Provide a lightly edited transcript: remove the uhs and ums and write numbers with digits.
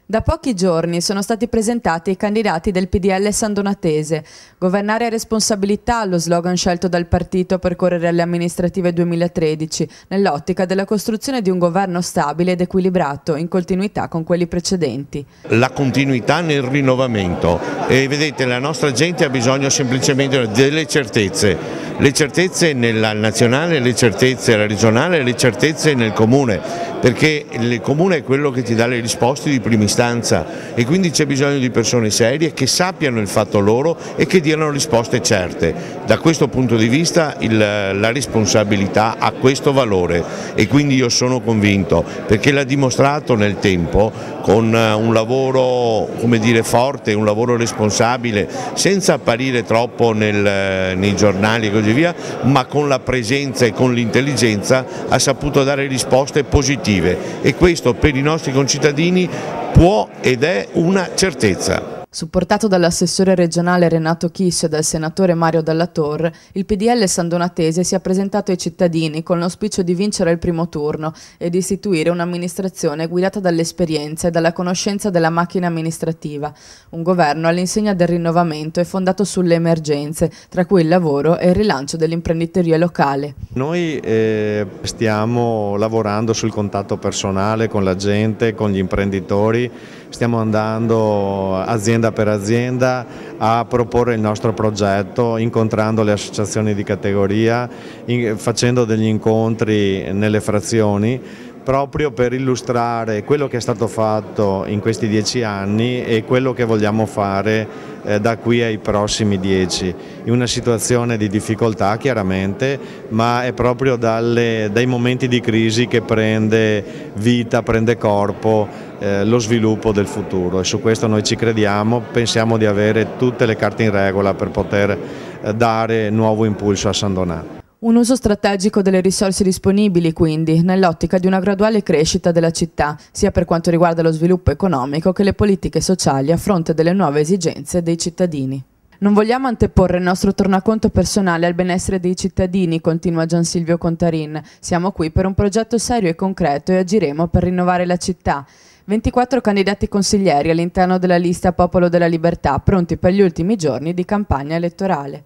Da pochi giorni sono stati presentati i candidati del PDL Sandonatese. Governare a responsabilità, lo slogan scelto dal partito per correre alle amministrative 2013, nell'ottica della costruzione di un governo stabile ed equilibrato, in continuità con quelli precedenti. La continuità nel rinnovamento e vedete, la nostra gente ha bisogno semplicemente delle certezze. Le certezze nella nazionale, le certezze alla regionale, le certezze nel comune, perché il comune è quello che ti dà le risposte di prima istanza e quindi c'è bisogno di persone serie che sappiano il fatto loro e che diano risposte certe. Da questo punto di vista la responsabilità ha questo valore e quindi io sono convinto, perché l'ha dimostrato nel tempo con un lavoro, come dire, forte, un lavoro responsabile, senza apparire troppo nei giornali e così via, ma con la presenza e con l'intelligenza ha saputo dare risposte positive e questo per i nostri concittadini può ed è una certezza. Supportato dall'assessore regionale Renato Chisio e dal senatore Mario Dalla Torre, il PDL Sandonatese si è presentato ai cittadini con l'auspicio di vincere il primo turno e di istituire un'amministrazione guidata dall'esperienza e dalla conoscenza della macchina amministrativa, un governo all'insegna del rinnovamento e fondato sulle emergenze, tra cui il lavoro e il rilancio dell'imprenditoria locale. Noi stiamo lavorando sul contatto personale con la gente, con gli imprenditori, stiamo andando azienda per azienda a proporre il nostro progetto, incontrando le associazioni di categoria, facendo degli incontri nelle frazioni, proprio per illustrare quello che è stato fatto in questi 10 anni e quello che vogliamo fare da qui ai prossimi 10, in una situazione di difficoltà chiaramente, ma è proprio dai momenti di crisi che prende vita, prende corpo lo sviluppo del futuro e su questo noi ci crediamo, pensiamo di avere tutte le carte in regola per poter dare nuovo impulso a Sandonà. Un uso strategico delle risorse disponibili, quindi, nell'ottica di una graduale crescita della città, sia per quanto riguarda lo sviluppo economico che le politiche sociali a fronte delle nuove esigenze dei cittadini. Non vogliamo anteporre il nostro tornaconto personale al benessere dei cittadini, continua Gian Silvio Contarin. Siamo qui per un progetto serio e concreto e agiremo per rinnovare la città. 24 candidati consiglieri all'interno della lista Popolo della Libertà, pronti per gli ultimi giorni di campagna elettorale.